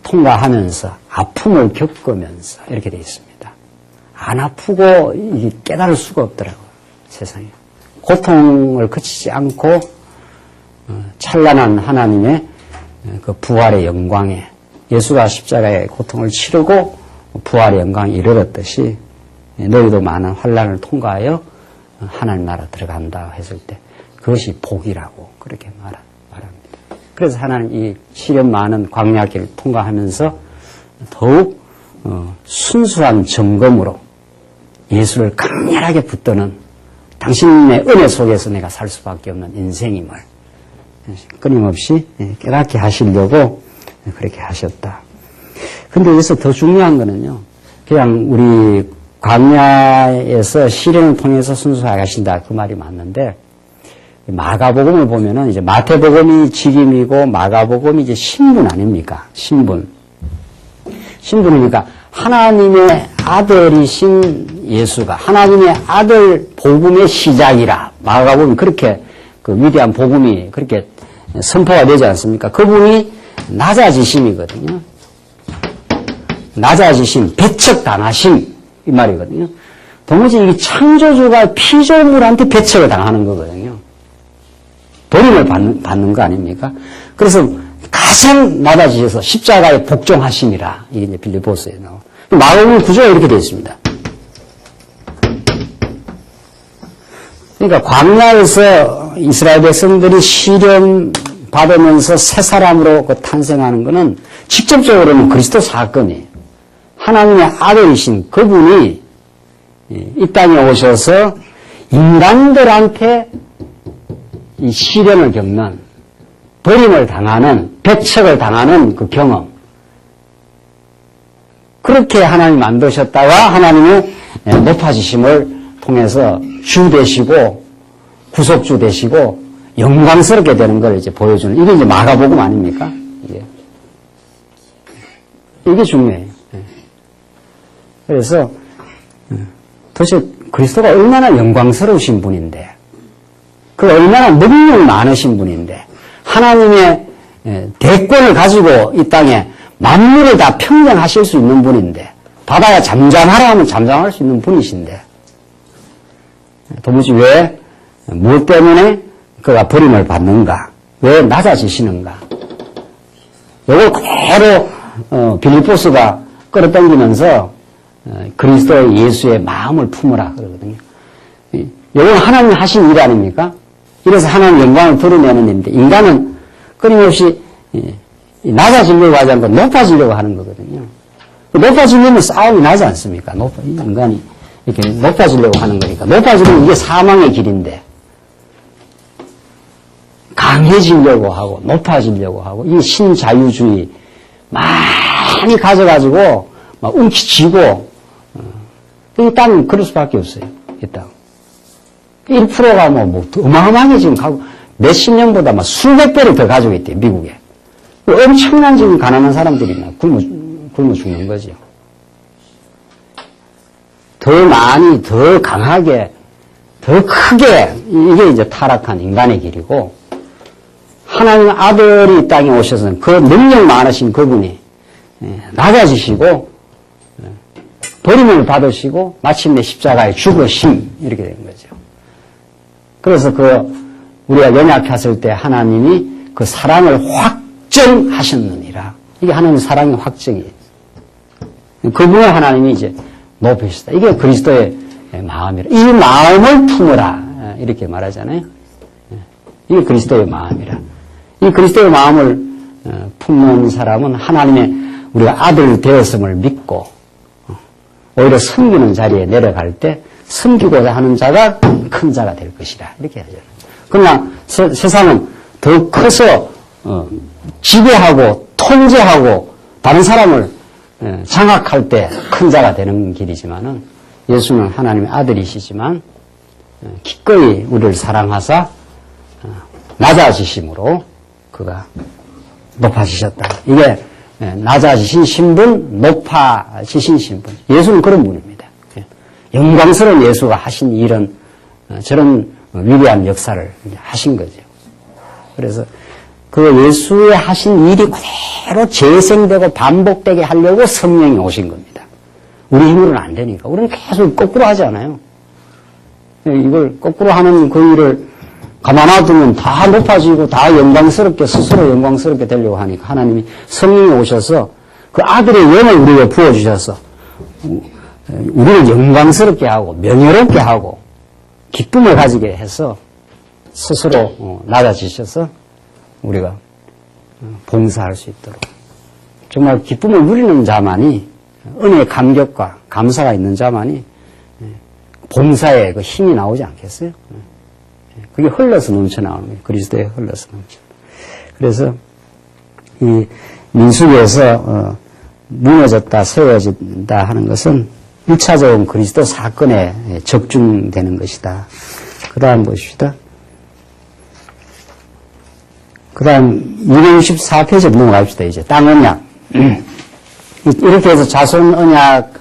통과하면서 아픔을 겪으면서 이렇게 되어 있습니다. 안 아프고 깨달을 수가 없더라고요. 세상에. 고통을 거치지 않고 찬란한 하나님의 그 부활의 영광에 예수가 십자가의 고통을 치르고 부활의 영광에 이르렀듯이 너희도 많은 환난을 통과하여 하나님 나라 들어간다 했을 때 그것이 복이라고 그렇게 말합니다. 그래서 하나님 이 시련 많은 광야길을 통과하면서 더욱 순수한 점검으로 예수를 강렬하게 붙드는 당신의 은혜 속에서 내가 살 수밖에 없는 인생임을 끊임없이 깨닫게 하시려고 그렇게 하셨다. 근데 여기서 더 중요한 거는요, 그냥 우리 광야에서 시련을 통해서 순수하게 하신다 그 말이 맞는데, 마가복음을 보면은 이제 마태복음이 직임이고 마가복음이 이제 신분 아닙니까? 신분이니까 하나님의 아들이신 예수가 하나님의 아들 복음의 시작이라 마가복음이 그렇게 그 위대한 복음이 그렇게 선포가 되지 않습니까? 그분이 낮아지심이거든요. 낮아지심, 배척당하심 이 말이거든요. 도무지 이 창조주가 피조물한테 배척을 당하는 거거든요. 버림을 받는 거 아닙니까? 그래서 가장 낮아지셔서 십자가에 복종하심이라 이게 이제 빌립보서에 나와. 마가복음 구조가 이렇게 되어 있습니다. 그러니까 광야에서 이스라엘 백성들이 시련 받으면서 새 사람으로 탄생하는 것은 직접적으로는 그리스도 사건이에요. 하나님의 아들이신 그분이 이 땅에 오셔서 인간들한테 이 시련을 겪는, 버림을 당하는, 배척을 당하는 그 경험. 그렇게 하나님 만드셨다가 하나님의 높아지심을 통해서 주 되시고 구속주 되시고 영광스럽게 되는 걸 이제 보여주는, 이게 이제 마가복음 아닙니까? 이게 중요해요. 그래서 도대체 그리스도가 얼마나 영광스러우신 분인데, 그 얼마나 능력 많으신 분인데, 하나님의 대권을 가지고 이 땅에 만물을 다 평정하실 수 있는 분인데, 바다가 잠잠하라 하면 잠잠할 수 있는 분이신데, 도무지 왜, 무엇 때문에 그가 버림을 받는가? 왜 낮아지시는가? 이걸 그대로 빌립보스가 끌어당기면서 그리스도 예수의 마음을 품으라 그러거든요. 이건 하나님 하신 일 아닙니까? 이래서 하나님 영광을 드러내는 일인데, 인간은 끊임없이 낮아지려고 하지 않고 높아지려고 하는 거거든요. 높아지려면 싸움이 나지 않습니까? 인간이 이렇게 높아지려고 하는 거니까. 높아지면 이게 사망의 길인데, 강해지려고 하고 높아지려고 하고, 이 신자유주의 많이 가져가지고 막 움키쥐고, 이 땅은 그럴 수밖에 없어요. 이 땅. 1%가 뭐 어마어마하게 지금 가고, 몇십 년보다 막 수백 배를 더 가지고 있대요, 미국에. 엄청난 지금 가난한 사람들이 막 굶어 죽는 거죠. 더 많이, 더 강하게, 더 크게, 이게 이제 타락한 인간의 길이고, 하나님 아들이 이 땅에 오셔서 그 능력 많으신 그분이 낮아지시고, 버림을 받으시고, 마침내 십자가에 죽으심, 이렇게 된 거죠. 그래서 우리가 연약했을 때 하나님이 그 사랑을 확정하셨느니라. 이게 하나님의 사랑의 확정이에요. 그분을 하나님이 이제 높이시다. 이게 그리스도의 마음이라. 이 마음을 품으라. 이렇게 말하잖아요. 이게 그리스도의 마음이라. 이 그리스도의 마음을 품는 사람은 하나님의 우리가 아들 되었음을 믿고 오히려 섬기는 자리에 내려갈 때 섬기고자 하는 자가 큰 자가 될 것이라. 이렇게 하죠. 그러나 세상은 더 커서 지배하고 통제하고 다른 사람을 장악할 때 큰 자가 되는 길이지만은, 예수는 하나님의 아들이시지만 기꺼이 우리를 사랑하사 낮아지심으로 그가 높아지셨다. 이게 낮아지신 신분, 높아지신 신분. 예수는 그런 분입니다. 영광스러운 예수가 하신 일은 저런 위대한 역사를 하신 거죠. 그래서 그 예수의 하신 일이 그대로 재생되고 반복되게 하려고 성령이 오신 겁니다. 우리 힘으로는 안 되니까. 우리는 계속 거꾸로 하지 않아요. 이걸 거꾸로 하는 그 일을 가만 놔두면 다 높아지고 다 영광스럽게, 스스로 영광스럽게 되려고 하니까 하나님이 성령이 오셔서 그 아들의 영을 우리에게 부어주셔서 우리를 영광스럽게 하고 명예롭게 하고 기쁨을 가지게 해서 스스로 낮아지셔서 우리가 봉사할 수 있도록 정말 기쁨을 누리는 자만이 은혜의 감격과 감사가 있는 자만이 봉사에 그 힘이 나오지 않겠어요? 그게 흘러서 넘쳐나오는 거예요. 그리스도에 흘러서 넘쳐. 그래서 이 민수기에서 무너졌다 세워진다 하는 것은 1차적인 그리스도 사건에 적중되는 것이다. 그 다음 보십시다. 그 다음 264페이지 넘어갑시다. 이제 땅 언약. 이렇게 해서 자손 언약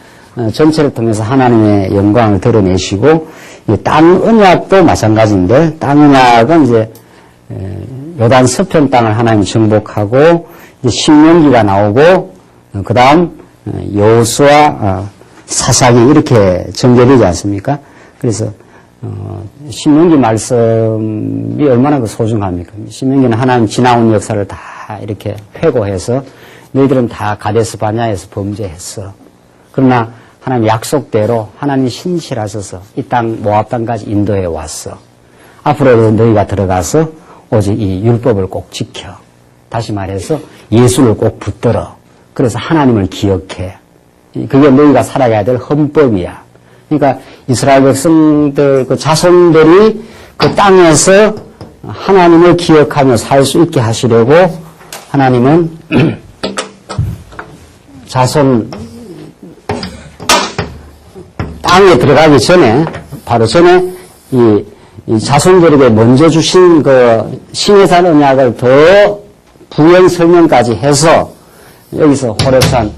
전체를 통해서 하나님의 영광을 드러내시고 이 땅 언약도 마찬가지인데 땅 언약은 이제 요단 서편 땅을 하나님 정복하고 이제 신명기가 나오고 그 다음 여호수아 사사기 이렇게 전개되지 않습니까? 그래서 신명기 말씀이 얼마나 그 소중합니까? 신명기는 하나님 지나온 역사를 다 이렇게 회고해서 너희들은 다 가데스 바냐에서 범죄했어. 그러나 하나님 약속대로 하나님 신실하셔서 이 땅 모압 땅까지 인도해 왔어. 앞으로도 너희가 들어가서 오직 이 율법을 꼭 지켜. 다시 말해서 예수를 꼭 붙들어. 그래서 하나님을 기억해. 그게 너희가 살아가야 될 헌법이야. 그러니까 이스라엘 백성들, 그 자손들이 그 땅에서 하나님을 기억하며 살 수 있게 하시려고 하나님은 자손 땅에 들어가기 전에 바로 전에 이 자손들에게 먼저 주신 그 시내산 언약을 더 부연 설명까지 해서 여기서 호렙산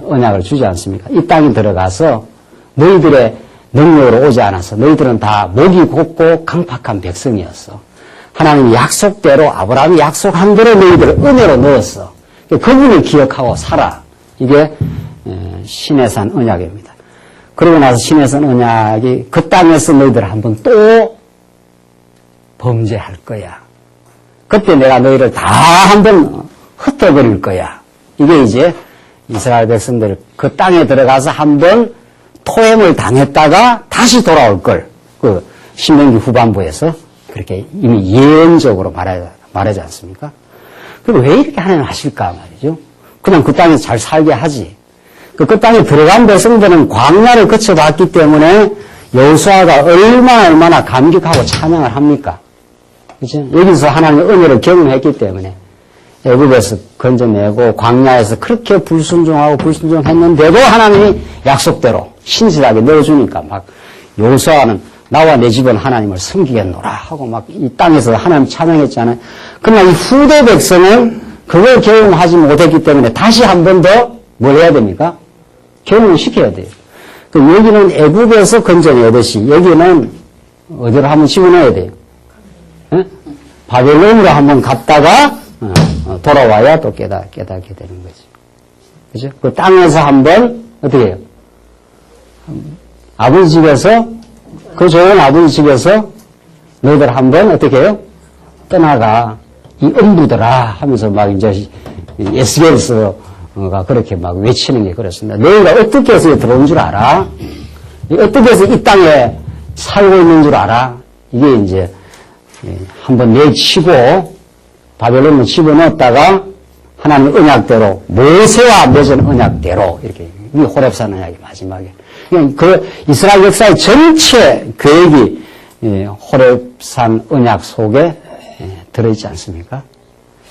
언약을 주지 않습니까? 이 땅에 들어가서 너희들의 능력으로 오지 않아서 너희들은 다 목이 곱고 강팍한 백성이었어. 하나님이 약속대로 아브라함이 약속한 대로 너희들을 은혜로 넣었어. 그분을 기억하고 살아. 이게 시내산 언약입니다. 그러고 나서 시내산 언약이 그 땅에서 너희들 한번 또 범죄할 거야. 그때 내가 너희를 다 한번 흩어버릴 거야. 이게 이제 이스라엘 백성들 그 땅에 들어가서 한번 토행을 당했다가 다시 돌아올 걸. 그 신명기 후반부에서 그렇게 이미 예언적으로 말하지 않습니까? 그리고 왜 이렇게 하나님 하실까 말이죠. 그냥 그 땅에서 잘 살게 하지. 그 땅에 들어간 백성들은 광야를 거쳐봤기 때문에 여호수아가 얼마나 감격하고 찬양을 합니까? 그죠? 여기서 하나님의 은혜를 경험했기 때문에 애굽에서 건져내고 광야에서 그렇게 불순종하고 불순종했는데도 하나님이 약속대로 신실하게 넣어주니까 막 여호수아는 나와 내 집은 하나님을 섬기겠노라 하고 막 이 땅에서 하나님 찬양했잖아요. 그러나 이 후대 백성은 그걸 경험하지 못했기 때문에 다시 한 번 더 뭘 해야 됩니까? 경험을 시켜야 돼요. 여기는 애굽에서 건져내듯이 여기는 어디로 한번 집어넣어야 돼요. 에? 바벨론으로 한번 갔다가 돌아와야 또 깨닫게 되는 거죠. 그죠? 그 땅에서 한번 어떻게 해요? 아버지 집에서 그 좋은 아버지 집에서 너희들 한번 어떻게 해요? 떠나가 이 음부들아 하면서 막 이제 에스겔서가 그렇게 막 외치는 게 그렇습니다. 너희가 어떻게 해서 들어온 줄 알아? 어떻게 해서 이 땅에 살고 있는 줄 알아? 이게 이제 한번 내치고 바벨론을 집어넣었다가 하나님 언약대로 모세와 맺은 언약대로 이렇게 이 호렙산 언약이 마지막에 그 이스라엘 역사의 전체 계획이 호렙산 언약 속에 들어있지 않습니까?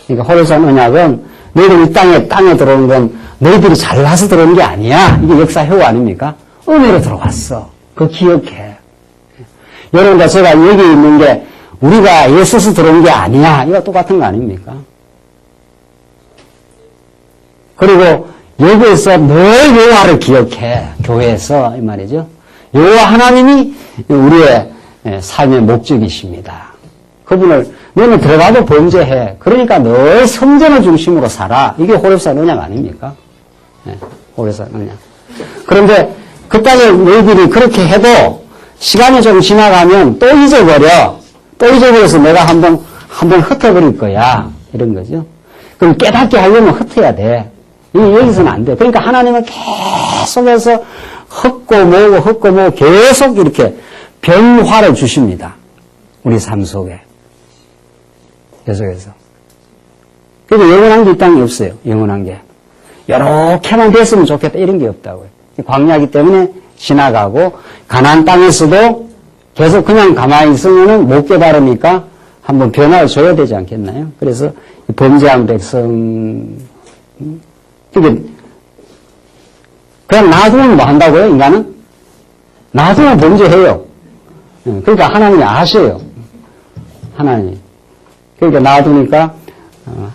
그러니까 호렙산 언약은 너희들 이 땅에 들어온 건 너희들이 잘나서 들어온 게 아니야. 이게 역사 효과 아닙니까? 은혜로 들어왔어. 그거 기억해. 여러분과 제가 여기 있는 게 우리가 예수에서 들어온 게 아니야. 이거 똑같은 거 아닙니까? 그리고 여기에서 늘 여호와를 기억해. 교회에서 이 말이죠. 여호와 하나님이 우리의 삶의 목적이십니다. 그분을 너는 들어가도 범죄해. 그러니까 늘 성전을 중심으로 살아. 이게 호렙산 언약 아닙니까? 호렙산 언약. 그런데 그 땅에 너희들이 그렇게 해도 시간이 좀 지나가면 또 잊어버려. 또 잊어버려서 내가 한번 흩어버릴 거야. 이런 거죠. 그럼 깨닫게 하려면 흩어야 돼. 여기서는 안 돼. 그러니까 하나님은 계속해서 헛고 모으고 계속 이렇게 변화를 주십니다. 우리 삶 속에. 계속해서. 그래도 영원한 게 이 땅에 없어요. 영원한 게. 요렇게만 됐으면 좋겠다. 이런 게 없다고요. 광야이기 때문에 지나가고, 가나안 땅에서도 계속 그냥 가만히 있으면 못 깨달으니까 한번 변화를 줘야 되지 않겠나요? 그래서 범죄한 백성, 그냥 놔두면 뭐 한다고요, 인간은? 놔두면 범죄해요. 그러니까 하나님이 아셔요. 하나님이. 그러니까 놔두니까,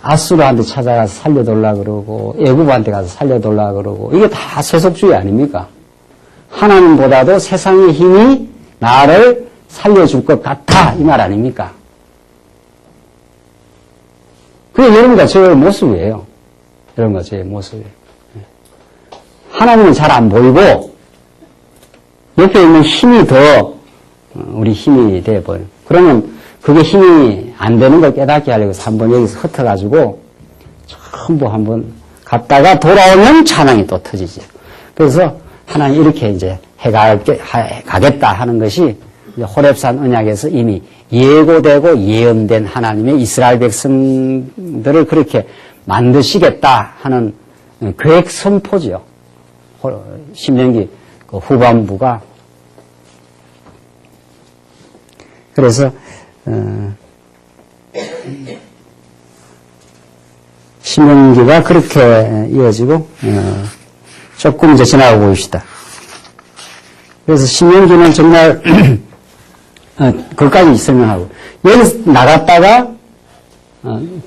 아수르한테 찾아가서 살려달라 그러고, 애굽한테 가서 살려달라 그러고, 이게 다 세속주의 아닙니까? 하나님보다도 세상의 힘이 나를 살려줄 것 같아, 이 말 아닙니까? 그게 여러분과 저의 모습이에요. 여러분과 저의 모습이에요. 하나님은 잘 안 보이고, 옆에 있는 힘이 더 우리 힘이 돼버려요. 그러면 그게 힘이 안 되는 걸 깨닫게 하려고 해서 한번 여기서 흩어가지고 전부 한번 갔다가 돌아오면 찬양이 또 터지죠. 그래서 하나님 이렇게 이제 가겠다 하는 것이 이제 호렙산 언약에서 이미 예고되고 예언된 하나님의 이스라엘 백성들을 그렇게 만드시겠다 하는 계획 선포죠. 신명기 그 후반부가. 그래서 신명기가 그렇게 이어지고 조금 이제 지나가 봅시다. 그래서 신명기는 정말 그것까지 설명하고 여기서 나갔다가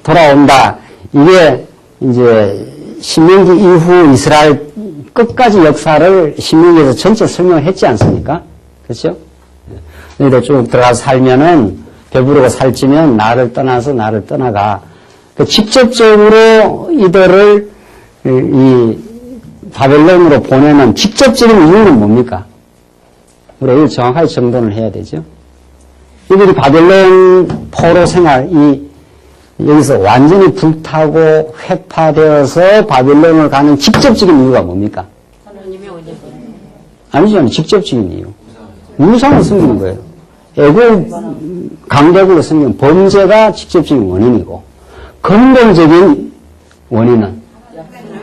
돌아온다. 이게 이제 신명기 이후 이스라엘 끝까지 역사를 신명기에서 전체 설명을 했지 않습니까? 그렇죠? 너희들 쭉 들어가서 살면은 배부르고 살찌면 나를 떠나서 나를 떠나가. 직접적으로 이들을 이 바벨론으로 보내는 직접적인 이유는 뭡니까? 우리가 이걸 정확하게 정돈을 해야 되죠. 이들이 바벨론 포로 생활, 여기서 완전히 불타고 회파되어서 바벨론을 가는 직접적인 이유가 뭡니까? 하나님의 언약을. 아니죠. 직접적인 이유. 우상을 섬기는 거예요. 애국 강대국을 섬기는 범죄가 직접적인 원인이고, 근본적인 원인은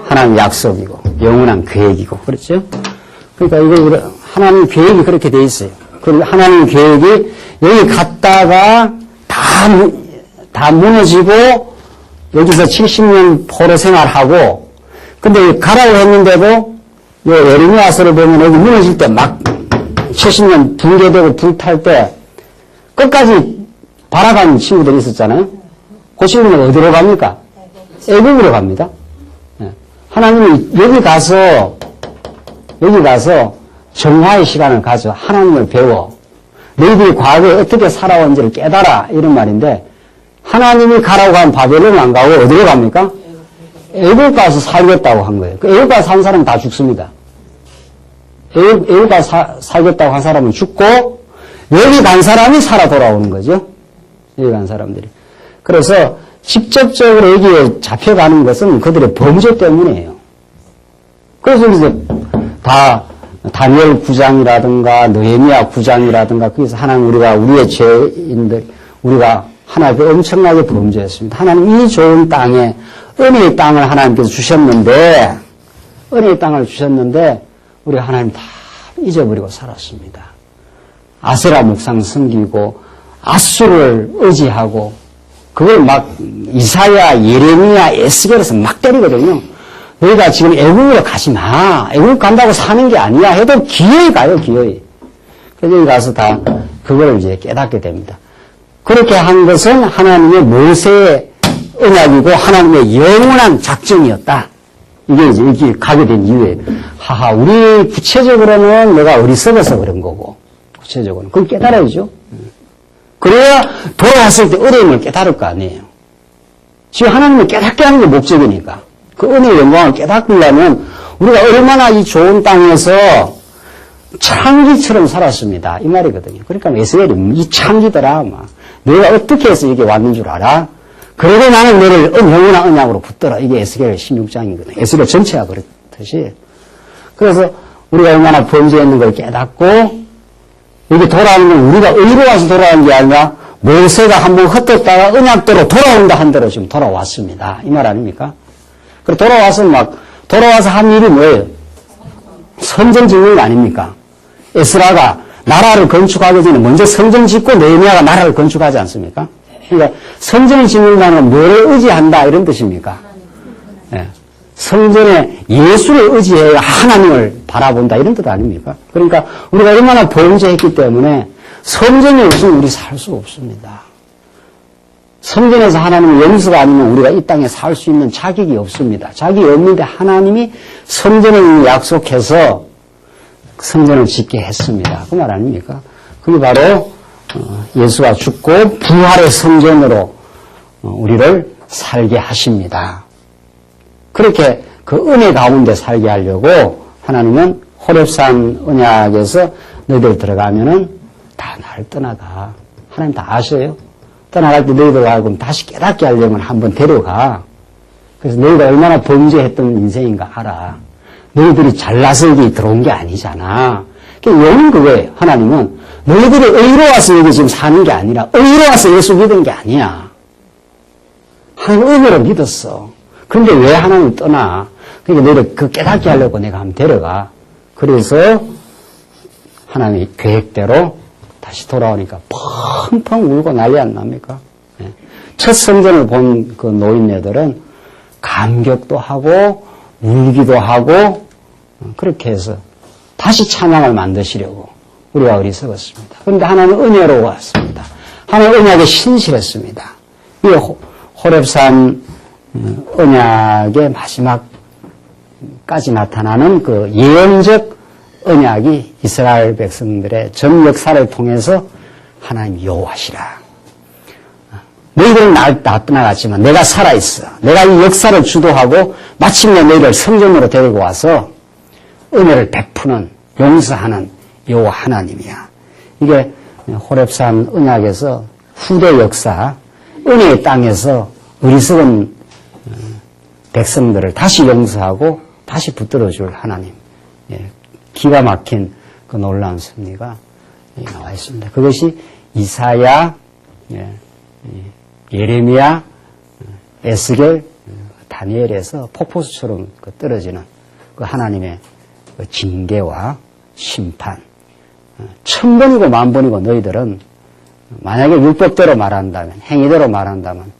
하나님 약속이고 영원한 계획이고, 그렇죠? 그러니까 이거 하나님 계획이 그렇게 돼 있어요. 그리고 하나님 계획이 여기 갔다가 다 무너지고 여기서 70년 포로 생활하고, 근데 가라고 했는데도 예레미야서를 보면 여기 무너질 때 막 70년 붕괴되고 불탈 때 끝까지 바라간 친구들이 있었잖아요. 그 친구는 어디로 갑니까? 애국으로 갑니다. 하나님이 여기 가서 정화의 시간을 가져 하나님을 배워 너희들이 과거에 어떻게 살아온지를 깨달아, 이런 말인데, 하나님이 가라고 한 바벨론 안 가고 어디로 갑니까? 애국 가서 살겠다고 한 거예요. 그 애국 가서 산 사람은 다 죽습니다. 애국 가서 살겠다고 한 사람은 죽고 여기 간 사람이 살아 돌아오는 거죠. 여기 간 사람들이. 그래서 직접적으로 여기에 잡혀가는 것은 그들의 범죄 때문이에요. 그래서 이제 다 다니엘 9장이라든가 느헤미야 9장이라든가 거기서 하나님 우리의 죄인들, 우리가 하나님께 엄청나게 범죄했습니다. 하나님 이 좋은 땅에 은혜의 땅을 하나님께서 주셨는데, 은혜의 땅을 주셨는데 우리가 하나님 다 잊어버리고 살았습니다. 아세라 목상 섬기고 아수를 의지하고 그걸 막 이사야, 예레미야, 에스겔에서 막 때리거든요. 너희가 지금 애국으로 가지 마. 애국 간다고 사는 게 아니야. 해도 기어이 가요, 기어이. 그래서 여기 가서 다 그걸 이제 깨닫게 됩니다. 그렇게 한 것은 하나님의 모세의 언약이고 하나님의 영원한 작정이었다. 이게 이제 이렇게 가게 된 이유예요. 하하, 우리 구체적으로는 내가 어리석어서 그런 거고, 구체적으로는. 그걸 깨달아야죠. 그래야 돌아왔을 때 어려움을 깨달을 거 아니에요. 지금 하나님을 깨닫게 하는 게 목적이니까. 그 은혜의 영광을 깨닫으려면 우리가 얼마나 이 좋은 땅에서 창기처럼 살았습니다. 이 말이거든요. 그러니까 에스겔이 이 창기더라. 막. 너가 어떻게 해서 이게 왔는 줄 알아? 그러고 나는 너를 영원한 언약으로 붙들어. 이게 에스겔 16장이거든요. 에스겔 전체가 그렇듯이. 그래서 우리가 얼마나 범죄했는 걸 깨닫고 여기 돌아오는 건 우리가 의로 와서 돌아오는 게 아니라 모세가 한번 흩었다가 언약대로 돌아온다 한 대로 지금 돌아왔습니다. 이 말 아닙니까? 그리고 돌아와서 한 일이 뭐예요? 성전 짓는 거 아닙니까? 에스라가 나라를 건축하기 전에 먼저 성전 짓고 느헤미야가 나라를 건축하지 않습니까? 그러니까 성전을 짓는다는 건 뭐를 의지한다 이런 뜻입니까? 네. 성전에 예수를 의지해야 하나님을 바라본다 이런 뜻 아닙니까? 그러니까 우리가 얼마나 범죄했기 때문에 성전이 없으면 우리 살 수 없습니다. 성전에서 하나님의 용서가 아니면 우리가 이 땅에 살 수 있는 자격이 없습니다. 자격이 없는데 하나님이 성전을 약속해서 성전을 짓게 했습니다. 그 말 아닙니까? 그게 바로 예수가 죽고 부활의 성전으로 우리를 살게 하십니다. 그렇게 그 은혜 가운데 살게 하려고 하나님은 호렙산 언약에서 너희들 들어가면은 다 나를 떠나가. 하나님 다 아셔요. 떠나갈 때 너희들 알고 다시 깨닫게 하려면 한번 데려가. 그래서 너희가 얼마나 범죄했던 인생인가 알아. 너희들이 잘나서 여기 들어온 게 아니잖아. 원인 그거예요. 하나님은 너희들이 의로워서 여기 지금 사는 게 아니라 의로워서 예수 믿은 게 아니야. 하나님 의로 믿었어. 그런데 왜 하나님을 떠나? 그러니까 너희를 그 깨닫게 하려고 내가 한번 데려가. 그래서 하나님의 계획대로 다시 돌아오니까 펑펑 울고 난리 안 납니까? 첫 성전을 본 그 노인네들은 감격도 하고 울기도 하고 그렇게 해서 다시 찬양을 만드시려고 우리가 어리석었습니다. 그런데 하나님은 은혜로웠습니다. 하나님 언약에 신실했습니다. 이 호렙산 언약의 마지막까지 나타나는 그 예언적 언약이 이스라엘 백성들의 전 역사를 통해서 하나님 여호와시라. 너희들은 나 떠나갔지만 내가 살아있어. 내가 이 역사를 주도하고 마침내 너희를 성전으로 데리고 와서 은혜를 베푸는 용서하는 여호와 하나님이야. 이게 호렙산 언약에서 후대 역사 은혜의 땅에서 어리석은 백성들을 다시 용서하고 다시 붙들어줄 하나님. 기가 막힌 그 놀라운 섭리가 나와 있습니다. 그것이 이사야, 예레미야, 에스겔, 다니엘에서 폭포수처럼 떨어지는 그 하나님의 그 징계와 심판. 1000번이고 10,000번이고 너희들은 만약에 율법대로 말한다면, 행위대로 말한다면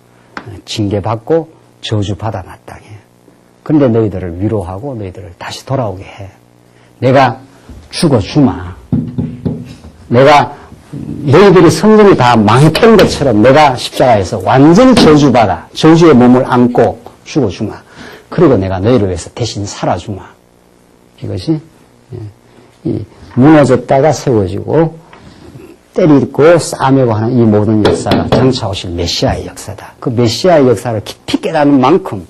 징계받고 저주받아 마땅해. 그런데 너희들을 위로하고 너희들을 다시 돌아오게 해. 내가 죽어주마. 내가 너희들이 성전이 다 망했던 것처럼 내가 십자가에서 완전히 저주받아 저주의 몸을 안고 죽어주마. 그리고 내가 너희를 위해서 대신 살아주마. 이것이 이 무너졌다가 세워지고 때리고 싸매고 하는 이 모든 역사가 장차 오실 메시아의 역사다. 그 메시아의 역사를 깊이 깨닫는 만큼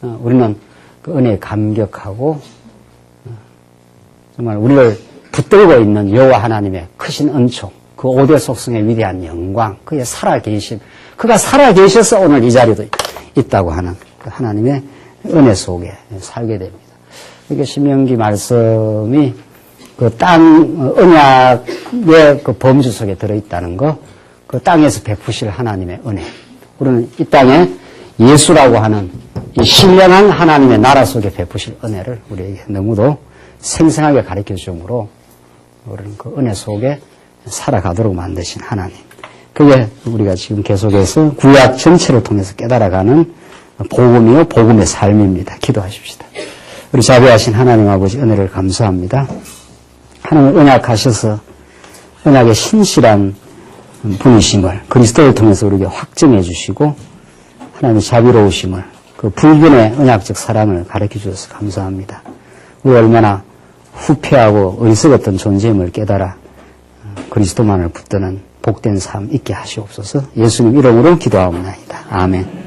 우리는 그 은혜에 감격하고 정말 우리를 붙들고 있는 여호와 하나님의 크신 은총, 그 오대 속성의 위대한 영광, 그의 살아계심, 그가 살아계셔서 오늘 이 자리도 있다고 하는 그 하나님의 은혜 속에 살게 됩니다. 이게 신명기 말씀이 그 땅, 언약의 그 범주 속에 들어있다는 거, 그 땅에서 베푸실 하나님의 은혜. 우리는 이 땅에 예수라고 하는 이 신령한 하나님의 나라 속에 베푸실 은혜를 우리에게 너무도 생생하게 가르쳐 주므로 우리는 그 은혜 속에 살아가도록 만드신 하나님. 그게 우리가 지금 계속해서 구약 전체를 통해서 깨달아가는 복음이요, 복음의 삶입니다. 기도하십시다. 우리 자비하신 하나님 아버지 은혜를 감사합니다. 하나님 언약하셔서 언약의 신실한 분이심을 그리스도를 통해서 우리에게 확증해 주시고 하나님의 자비로우심을 그 불변의 언약적 사랑을 가르쳐 주셔서 감사합니다. 우리 얼마나 후패하고 어리석었던 존재임을 깨달아 그리스도만을 붙드는 복된 삶 있게 하시옵소서. 예수님 이름으로 기도하옵나이다. 아멘.